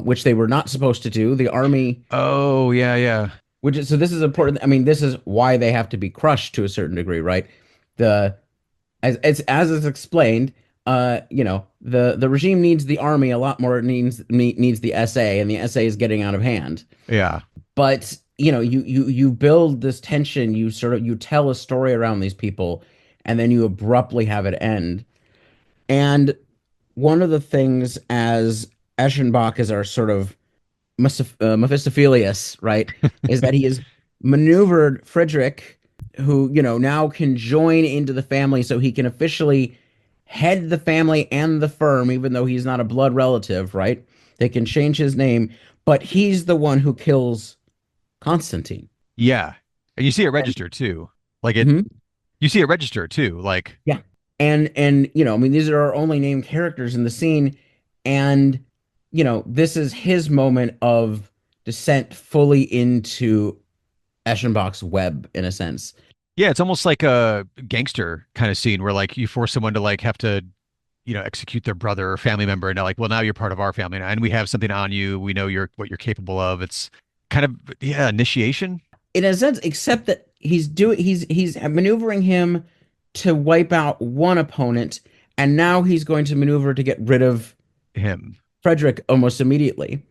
which they were not supposed to do. The army, Oh, yeah, yeah. which is so this is important. I mean, this is why they have to be crushed to a certain degree, right? The as is explained, the regime needs the army a lot more. It needs the SA, and the SA is getting out of hand. Yeah. But you build this tension. You tell a story around these people, and then you abruptly have it end. And one of the things as Eschenbach is our sort of Mephistophelius, right, is that he has maneuvered Frederick, who, now can join into the family so he can officially head the family and the firm, even though he's not a blood relative, right? They can change his name, but he's the one who kills Constantine. Yeah. And you see it register too. Like Mhm. you see it register too. Like, Yeah. And I mean, these are our only named characters in the scene, and this is his moment of descent fully into Eschenbach's web in a sense. yeah, it's almost like a gangster kind of scene where like you force someone to like have to, execute their brother or family member, and they're like, well, now you're part of our family now, and we have something on you. We know what you're capable of. It's kind of, yeah, initiation. In a sense, except that he's maneuvering him to wipe out one opponent, and now he's going to maneuver to get rid of Him. Frederick almost immediately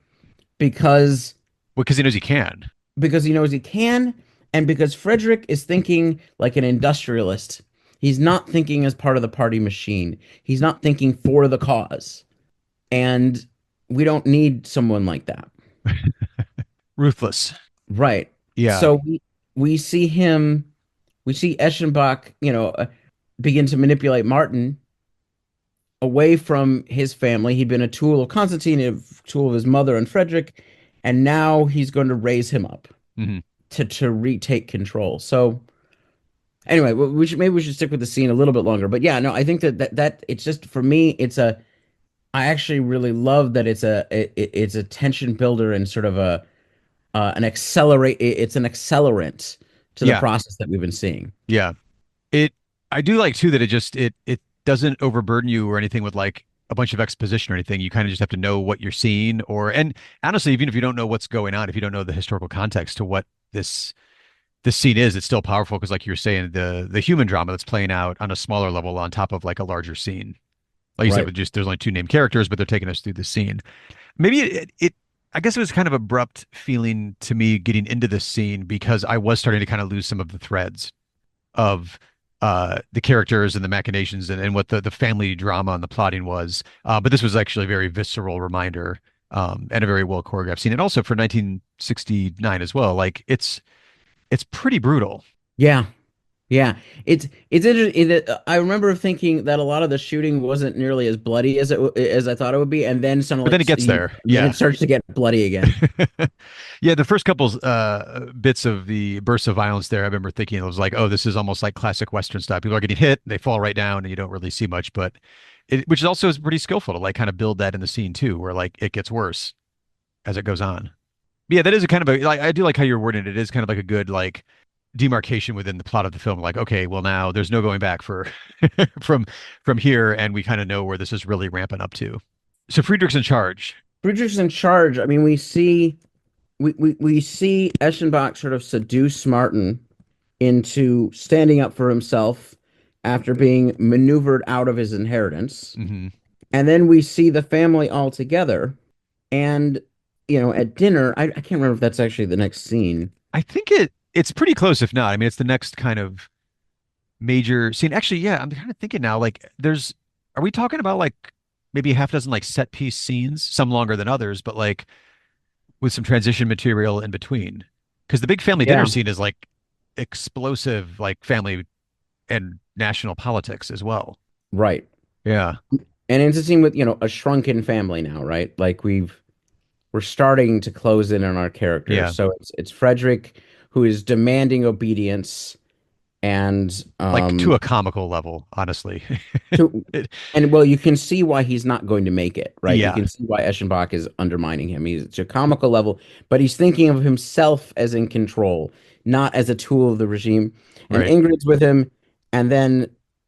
because Well, because he knows he can. he knows he can, and because Frederick is thinking like an industrialist. He's not thinking as part of the party machine. He's not thinking for the cause. And we don't need someone like that. Ruthless. Right. Yeah. So we see we see Eschenbach, begin to manipulate Martin away from his family. He'd been a tool of Constantine, a tool of his mother and Frederick, and now he's going to raise him up hmm to retake control. So anyway, maybe we should stick with the scene a little bit longer. But yeah, no, I think that it's just for me, I actually really love that it's a tension builder and sort of it's an accelerant to the Yeah. process that we've been seeing. Yeah. It I do like too that it doesn't overburden you or anything with like a bunch of exposition or anything. You kind of just have to know what you're seeing and honestly, even if you don't know what's going on, if you don't know the historical context to what this scene is, it's still powerful because like you're saying, the human drama that's playing out on a smaller level on top of like a larger scene. Like you said, Right. with just there's only two named characters, but they're taking us through the scene. Maybe I guess it was kind of abrupt feeling to me getting into this scene because I was starting to kind of lose some of the threads of the characters and the machinations and what the family drama and the plotting was. But this was actually a very visceral reminder and a very well choreographed scene. And also for 1969 as well, like it's pretty brutal. Yeah. Yeah, it's interesting that I remember thinking that a lot of the shooting wasn't nearly as bloody as I thought it would be, and then But suddenly then it gets there. then it Yeah. starts to get bloody again. Yeah, the first couple bits of the bursts of violence there, I remember thinking it was like, oh, this is almost like classic Western style. People are getting hit, they fall right down, and you don't really see much. But which is also is pretty skillful to like kind of build that in the scene too, where like it gets worse as it goes on. But yeah, that is a kind of a like I do like how you're wording it. It is kind of like a good like demarcation within the plot of the film. Like, okay, well now there's no going back for from from here, and we kind of know where this is really ramping up to. So Friedrich's in charge. Friedrich's in charge. I mean, we see Eschenbach sort of seduce Martin into standing up for himself after being maneuvered out of his inheritance. Hmm. And then we see the family all together. And, at dinner, I can't remember if that's actually the next scene. I think it's pretty close, if not. I mean, it's the next kind of major scene. Actually, yeah, I'm kind of thinking now, like, are we talking about like maybe a half dozen like set piece scenes, some longer than others, but like with some transition material in between? Because the big family dinner Yeah, scene is like explosive, like family and national politics as well. right. Yeah, And it's a scene with, a shrunken family now, right? Like we're starting to close in on our characters. yeah, So it's Frederick who is demanding obedience and like to a comical level, honestly. to It- and well, you can see why he's not going to make it, right? You yeah, can see why Eschenbach is undermining him. He's at a comical level, but he's thinking of himself as in control, not as a tool of the regime. And right. Ingrid's with him, and then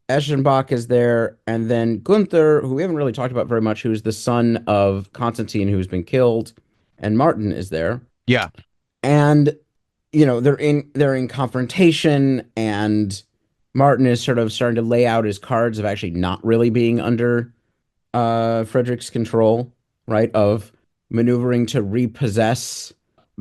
Eschenbach is there, and then Gunther, who we haven't really talked about very much, who's the son of Constantine, who's been killed, and Martin is there. Yeah, And they're in confrontation, and Martin is sort of starting to lay out his cards of actually not really being under Frederick's control, right? Of maneuvering to repossess.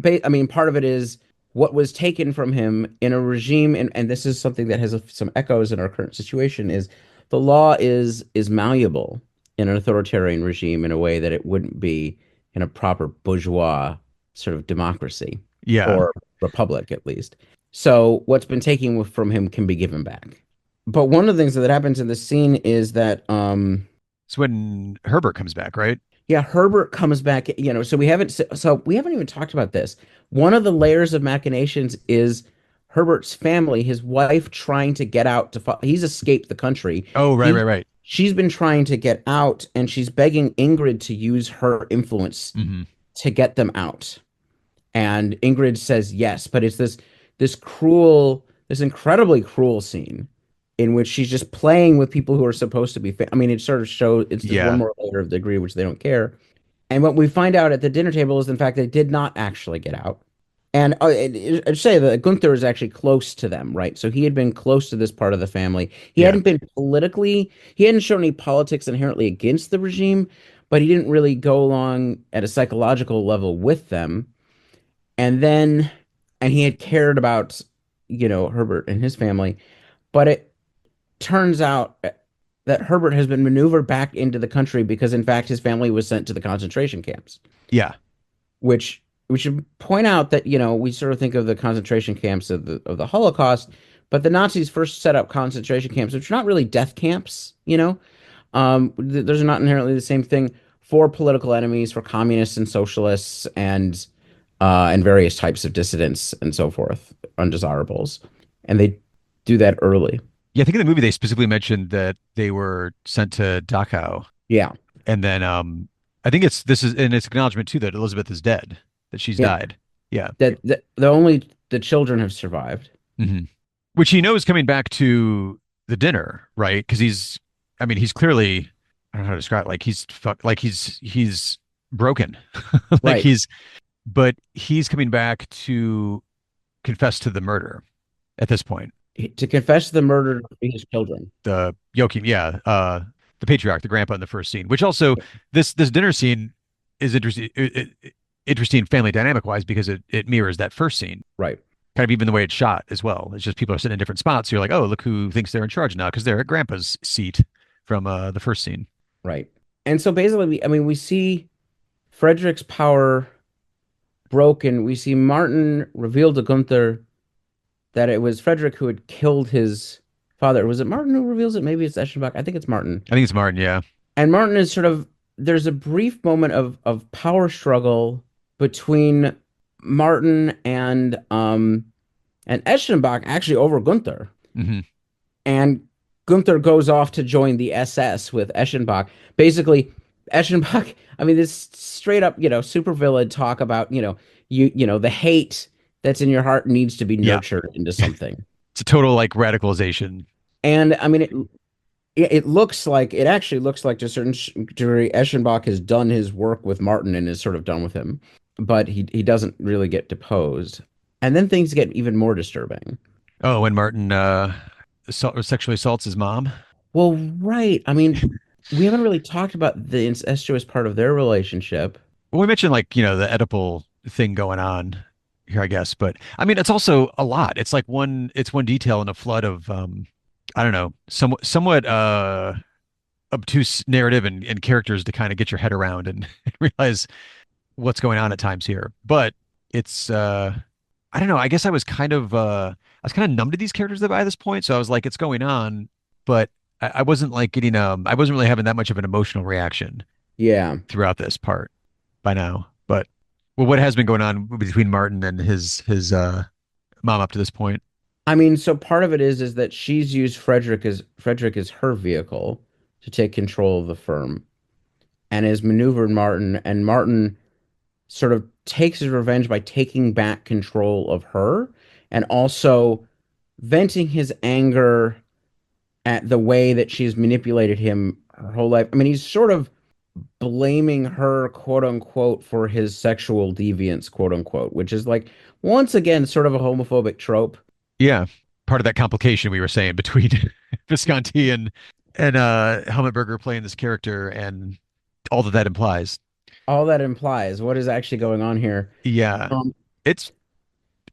I mean, part of it is what was taken from him in a regime, and this is something that has some echoes in our current situation, is the law is malleable in an authoritarian regime in a way that it wouldn't be in a proper bourgeois sort of democracy yeah. or republic, at least. So what's been taken from him can be given back. But one of the things that happens in the scene is that It's when Herbert comes back, right? yeah, Herbert comes back, so we haven't even talked about this. One of the layers of machinations is Herbert's family, his wife trying to get out he's escaped the country. Oh, right, He right, right. she's been trying to get out, and she's begging Ingrid to use her influence Hmm. to get them out. And Ingrid says yes, but it's this incredibly cruel scene in which she's just playing with people who are supposed to be. I mean, it sort of shows it's just one Yeah, more layer of the degree which they don't care. And what we find out at the dinner table is, in fact, they did not actually get out. And I'd say that Gunther is actually close to them, right? So he had been close to this part of the family. yeah, He hadn't shown any politics inherently against the regime, but he didn't really go along at a psychological level with them. And then, and he had cared about, Herbert and his family. But it turns out that Herbert has been maneuvered back into the country because, in fact, his family was sent to the concentration camps, yeah, which we should point out that, we sort of think of the concentration camps of the Holocaust, but the Nazis first set up concentration camps, which are not really death camps. Those are not inherently the same thing for political enemies, for communists and socialists and various types of dissidents and so forth, undesirables. And they do that early. yeah. I think in the movie they specifically mentioned that they were sent to Dachau, Yeah. and then I think this is and it's acknowledgement too that Elizabeth is dead, that she's Yeah. died. Yeah, That the only the children have survived. hmm Which he knows coming back to the dinner, right? Because I mean, he's clearly, I don't know how to describe it, like he's broken. Like Right. but he's coming back to confess to the murder at this point. To confess the murder of his children. The Joachim, yeah, the patriarch, the grandpa in the first scene, which also this dinner scene is interesting family dynamic wise because it mirrors that first scene. Right. Kind of even the way it's shot as well. It's just people are sitting in different spots. So you're like, oh, look who thinks they're in charge now because they're at grandpa's seat from the first scene. Right. And so basically, we see Frederick's power broken. We see Martin reveal to Gunther that it was Frederick who had killed his father. Was it Martin who reveals it? Maybe it's Eschenbach. I think it's Martin. I think it's Martin, yeah. And Martin is sort of, there's a brief moment of power struggle between Martin and Eschenbach actually over Gunther. hmm And Gunther goes off to join the SS with Eschenbach. Basically, Eschenbach, this straight up, supervillain talk about, the hate that's in your heart needs to be Yeah. nurtured into something. It's a total like radicalization. And it actually looks like to a certain degree Eschenbach has done his work with Martin and is sort of done with him, but he doesn't really get deposed. And then things get even more disturbing. Oh, when Martin sexually assaults his mom. Well, right. We haven't really talked about the incestuous part of their relationship. Well, we mentioned like, the Oedipal thing going on here, I guess, but I mean, it's also a lot. It's like it's one detail in a flood of, I don't know, somewhat obtuse narrative and characters to kind of get your head around and realize what's going on at times here. But it's, I don't know. I guess I was kind of numb to these characters by this point. So I was like, it's going on, but I wasn't like I wasn't really having that much of an emotional reaction Yeah. throughout this part by now. But well, what has been going on between Martin and his mom up to this point? So part of it is that she's used Frederick as her vehicle to take control of the firm and has maneuvered Martin, and Martin sort of takes his revenge by taking back control of her and also venting his anger at the way that she's manipulated him her whole life. He's sort of blaming her, quote unquote, for his sexual deviance, quote unquote, which is like, once again, sort of a homophobic trope. Yeah, part of that complication we were saying between Visconti and Helmutberger playing this character and all that implies. All that implies what is actually going on here. Yeah, Um, it's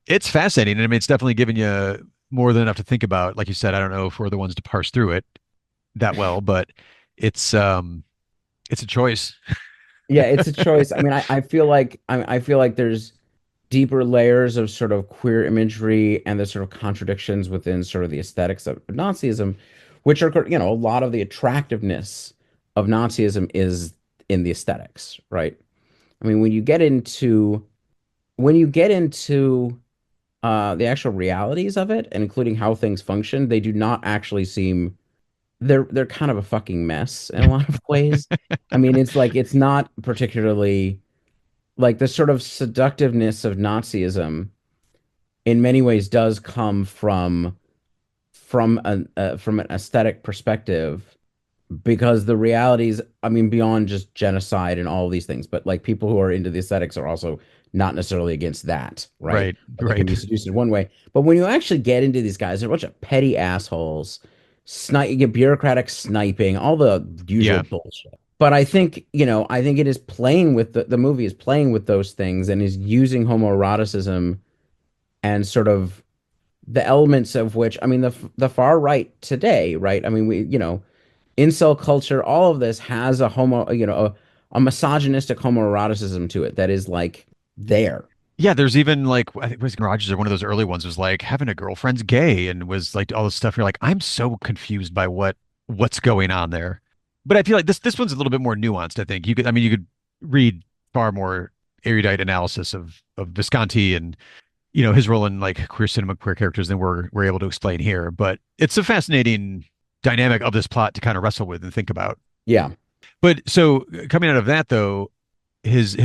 it's fascinating. And I mean, it's definitely given you more than enough to think about. Like you said, I don't know if we're the ones to parse through it that well, but it's it's a choice. yeah, it's a choice. I feel like there's deeper layers of sort of queer imagery and the sort of contradictions within sort of the aesthetics of Nazism, which are, a lot of the attractiveness of Nazism is in the aesthetics, right? When you get into the actual realities of it, and including how things function, they do not actually seem they're kind of a fucking mess in a lot of ways. It's like it's not particularly like the sort of seductiveness of Nazism in many ways does come from an aesthetic perspective because the realities, beyond just genocide and all of these things, but like people who are into the aesthetics are also not necessarily against that, right? Right, But they can be right. seduced in one way. But when you actually get into these guys, they're a bunch of petty assholes, you get bureaucratic sniping, all the usual Yeah. bullshit. But I think it is playing with the movie is playing with those things and is using homoeroticism and sort of the elements of which, the far right today, right? Incel culture, all of this has a misogynistic homoeroticism to it that is like there. Yeah, there's even like I think Wisconsin Rogers or one of those early ones was like having a girlfriend's gay and was like all this stuff. You're like, I'm so confused by what's going on there. But I feel like this one's a little bit more nuanced, I think. You could read far more erudite analysis of Visconti and his role in like queer cinema, queer characters than we're able to explain here. But it's a fascinating dynamic of this plot to kind of wrestle with and think about. Yeah. But so coming out of that though, his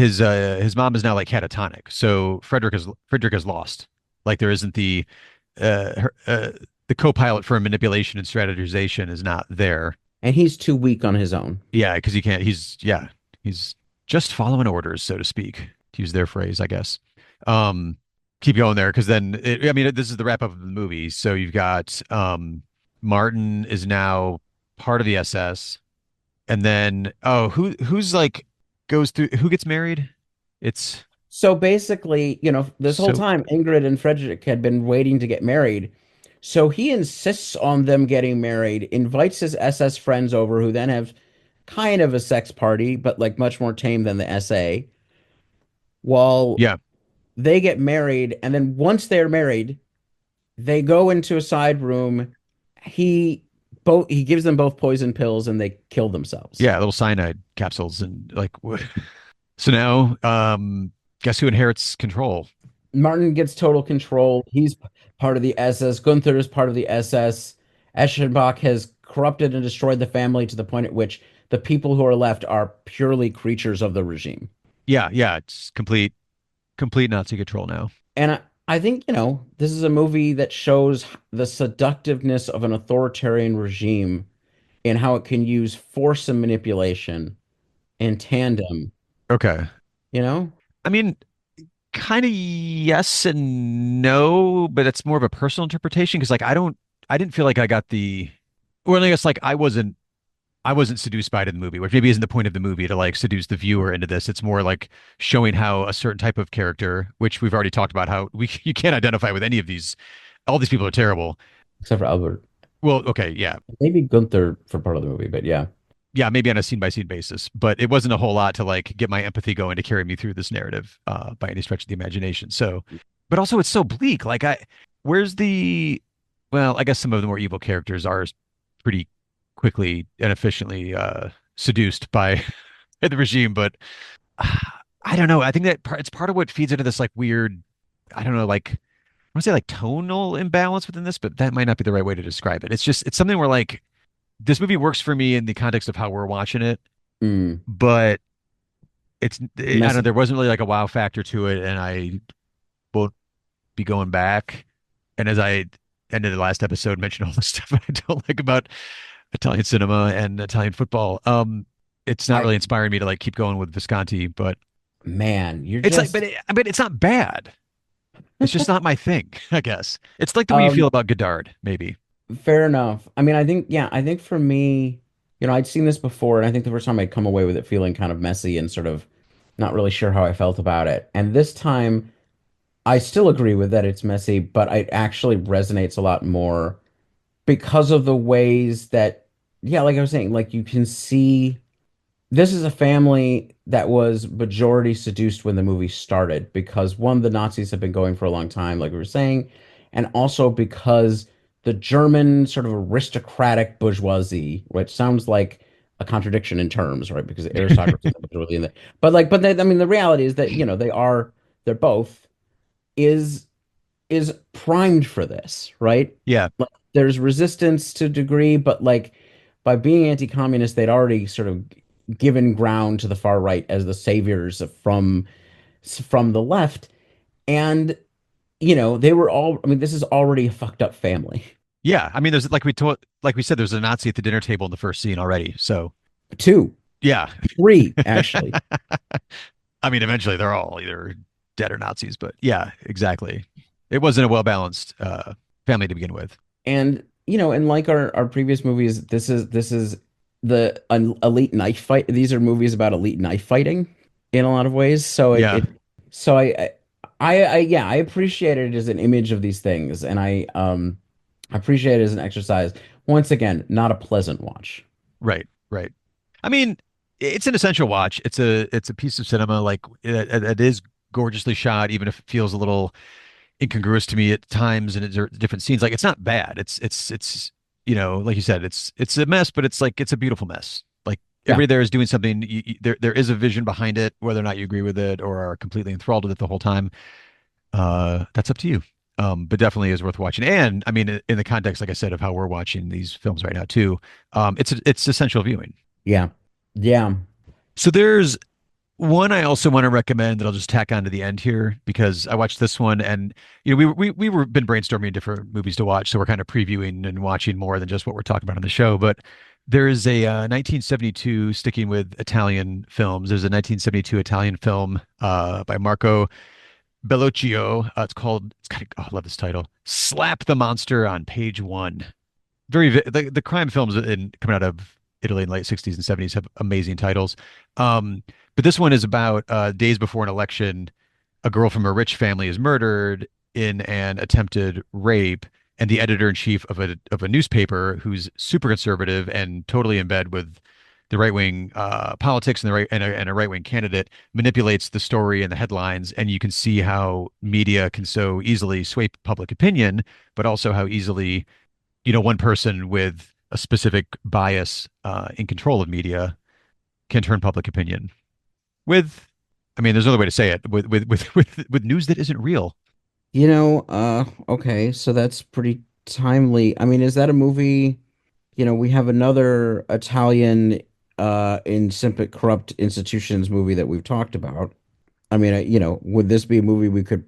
mom is now like catatonic. So Frederick is lost. Like there isn't the the co-pilot for manipulation and strategization is not there. And he's too weak on his own. Yeah, because he can't. He's just following orders, so to speak, to use their phrase, I guess. Um, Keep going there, because I mean, this is the wrap up of the movie. So you've got Martin is now part of the SS, and then who's like goes through who gets married? It's So basically, this whole so time, Ingrid and Frederick had been waiting to get married. So he insists on them getting married, invites his SS friends over, who then have kind of a sex party, but like much more tame than the SA. While yeah, they get married, and then once they're married, they go into a side room. He he gives them both poison pills, and they kill themselves. yeah, little cyanide capsules and like what? So now, guess who inherits control? Martin gets total control. He's part of the SS. Gunther is part of the SS. Eschenbach has corrupted and destroyed the family to the point at which the people who are left are purely creatures of the regime. Yeah, yeah, it's complete Nazi control now. And I think, this is a movie that shows the seductiveness of an authoritarian regime and how it can use force and manipulation in tandem, Okay. you know? I mean, kind of yes and no, but it's more of a personal interpretation because like I didn't feel like I got the well, I guess like I wasn't seduced by it in the movie, which maybe isn't the point of the movie to like seduce the viewer into this. It's more like showing how a certain type of character, which we've already talked about, how we you can't identify with any of these. All these people are terrible. Except for Albert. Well, okay, yeah, Maybe Gunther for part of the movie, but yeah. yeah, maybe on a scene by scene basis, but it wasn't a whole lot to like get my empathy going to carry me through this narrative by any stretch of the imagination. So, but also it's so bleak. Like where's the, well, I guess some of the more evil characters are pretty quickly and efficiently seduced by the regime, but I don't know. I think that it's part of what feeds into this like weird, I don't know, like I want to say like tonal imbalance within this, but that might not be the right way to describe it. It's something where like this movie works for me in the context of how we're watching it, Mm. but I don't know, Messy. there wasn't really like a wow factor to it, and I won't be going back. And as I ended the last episode, mentioned all the stuff I don't like about Italian cinema and Italian football. It's not I really inspiring me to like keep going with Visconti, but Man, you're it's like, just but it's not bad. It's just not my thing, I guess. It's like the way you feel um about Godard, maybe. fair enough. I mean, I think for me, I'd seen this before, and I think the first time I'd come away with it feeling kind of messy and sort of not really sure how I felt about it. And this time I still agree with that it's messy, but it actually resonates a lot more because of the ways that, yeah, like I was saying, like you can see this is a family that was majority seduced when the movie started because one, the Nazis have been going for a long time, like we were saying, and also because the German sort of aristocratic bourgeoisie, which sounds like a contradiction in terms, right? Because aristocracy and bourgeoisie in the, I mean, the reality is that, they're both is primed for this, right? Yeah, Like, there's resistance to a degree, but like by being anti-communist, they'd already sort of given ground to the far right as the saviors from the left. And they were all, I mean, this is already a fucked up family. yeah. I mean, there's like we said, there's a Nazi at the dinner table in the first scene already. So Two, yeah, three, actually. I mean, eventually they're all either dead or Nazis, but yeah, exactly. It wasn't a well balanced family to begin with. And and like our previous movies, this is the elite knife fight. These are movies about elite knife fighting in a lot of ways. So Yeah, yeah, I appreciate it as an image of these things, and I appreciate it as an exercise. Once again, not a pleasant watch. right, right. I mean, it's an essential watch. It's a piece of cinema like it is gorgeously shot, even if it feels a little incongruous to me at times and at different scenes. Like it's not bad. It's like you said, it's a mess, but it's like it's a beautiful mess. Like Yeah, everybody there is doing something. There is a vision behind it, whether or not you agree with it or are completely enthralled with it the whole time. That's up to you. But definitely is worth watching. And I mean, in the context, like I said, of how we're watching these films right now too, it's essential viewing. yeah, yeah. So there's One I also want to recommend that I'll just tack on to the end here because I watched this one and we were been brainstorming different movies to watch, so we're kind of previewing and watching more than just what we're talking about on the show. But there is a 1972 sticking with Italian films. There's a 1972 Italian film by Marco Bellocchio. It's kind of oh, I love this title. Slap the Monster on Page One. The crime films coming out of Italy in the late 60s and 70s have amazing titles. But this one is about days before an election, a girl from a rich family is murdered in an attempted rape, and the editor-in-chief of a newspaper who's super conservative and totally in bed with the right-wing politics and and a right-wing candidate manipulates the story and the headlines, and you can see how media can so easily sway public opinion, but also how easily, one person with a specific bias in control of media can turn public opinion there's another way to say it, with news that isn't real. Okay, so that's pretty timely. I mean, is that a movie? We have another Italian incipient corrupt institutions movie that we've talked about. I mean, would this be a movie we could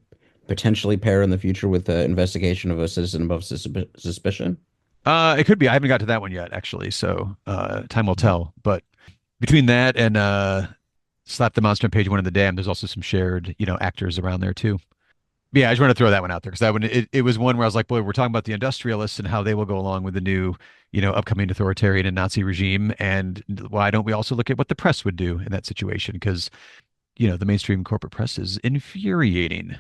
potentially pair in the future with the investigation of a citizen above suspicion? It could be. I haven't got to that one yet, actually, so time will tell. But between that and Slap the Monster on Page One of the Dam, there's also some shared, actors around there too. But yeah, I just want to throw that one out there because that one it was one where I was like, boy, we're talking about the industrialists and how they will go along with the new, upcoming authoritarian and Nazi regime, and why don't we also look at what the press would do in that situation? Because, the mainstream corporate press is infuriating.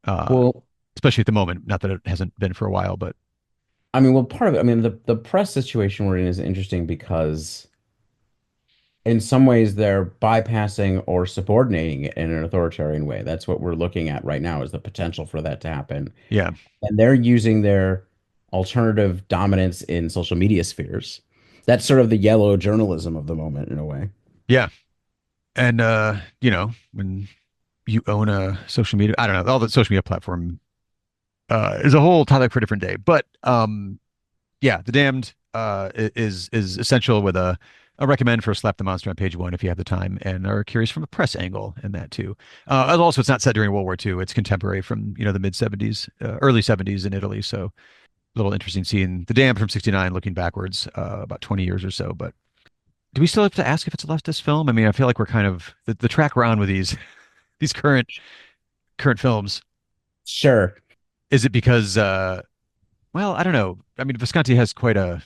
Well, especially at the moment. Not that it hasn't been for a while, but I mean, well, part of it, I mean, the press situation we're in is interesting because in some ways they're bypassing or subordinating it in an authoritarian way. That's what we're looking at right now is the potential for that to happen. yeah, And they're using their alternative dominance in social media spheres. That's sort of the yellow journalism of the moment in a way. yeah, and when you own a social media, I don't know, all the social media platform is a whole topic for a different day. But yeah, The Damned is essential with a recommend for Slap the Monster on Page One if you have the time and are curious from a press angle in that too. Also, it's not set during World War II. It's contemporary from the mid 70s, early 70s in Italy. So a little interesting seeing The Damned from 69 looking backwards about 20 years or so. But do we still have to ask if it's a leftist film? I mean, I feel like we're kind of the track we're on with these current films. Sure. Is it because well, I don't know. I mean, Visconti has quite a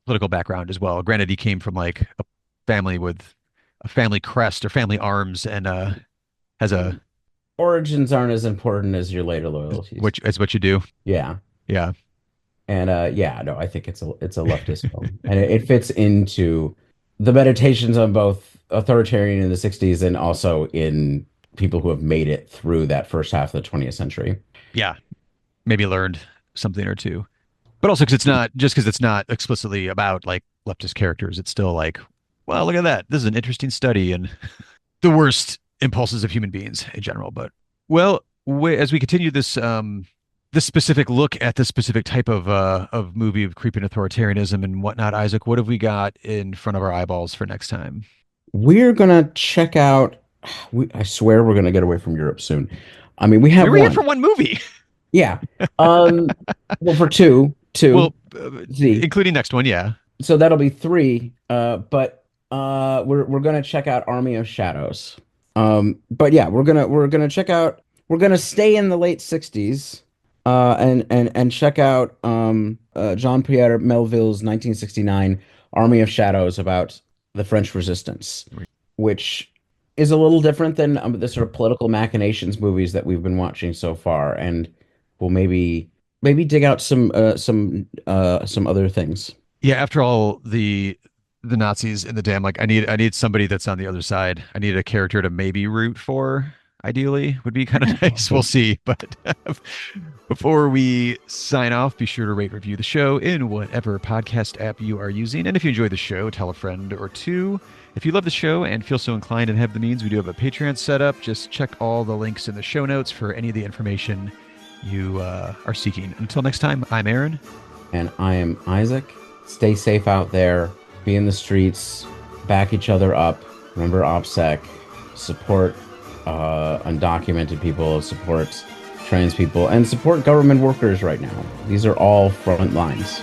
political background as well. Granted, he came from like a family with a family crest or family arms and has a Origins aren't as important as your later loyalties. which is what you do. Yeah. Yeah. And yeah, no, I think it's a leftist film. And it fits into the meditations on both authoritarian in the 60s and also in people who have made it through that first half of the 20th century. Yeah. Maybe learned something or two. But also because it's not explicitly about like leftist characters. It's still like, well, look at that. This is an interesting study in the worst impulses of human beings in general. But well, as we continue this specific look at this specific type of movie of creeping authoritarianism and whatnot, Isaac, what have we got in front of our eyeballs for next time? We're gonna check out. I swear we're gonna get away from Europe soon. I mean, we have We're here for one movie. Yeah. Well, for two. Well, Z. including next one, yeah. So that'll be three. But we're gonna check out Army of Shadows. But yeah, we're gonna check out. We're gonna stay in the late 60s. And check out Jean-Pierre Melville's 1969 Army of Shadows about the French Resistance, which is a little different than the sort of political machinations movies that we've been watching so far, and we'll maybe dig out some other things. Yeah, after all the Nazis in the dam, like I need somebody that's on the other side. I need a character to maybe root for. Ideally, would be kind of nice. We'll see. But before we sign off, be sure to rate, review the show in whatever podcast app you are using. And if you enjoy the show, tell a friend or two. If you love the show and feel so inclined and have the means, we do have a Patreon set up. Just check all the links in the show notes for any of the information you are seeking. Until next time, I'm Aaron. And I am Isaac. Stay safe out there. Be in the streets. Back each other up. Remember OPSEC. support undocumented people, support trans people, and support government workers right now. These are all front lines.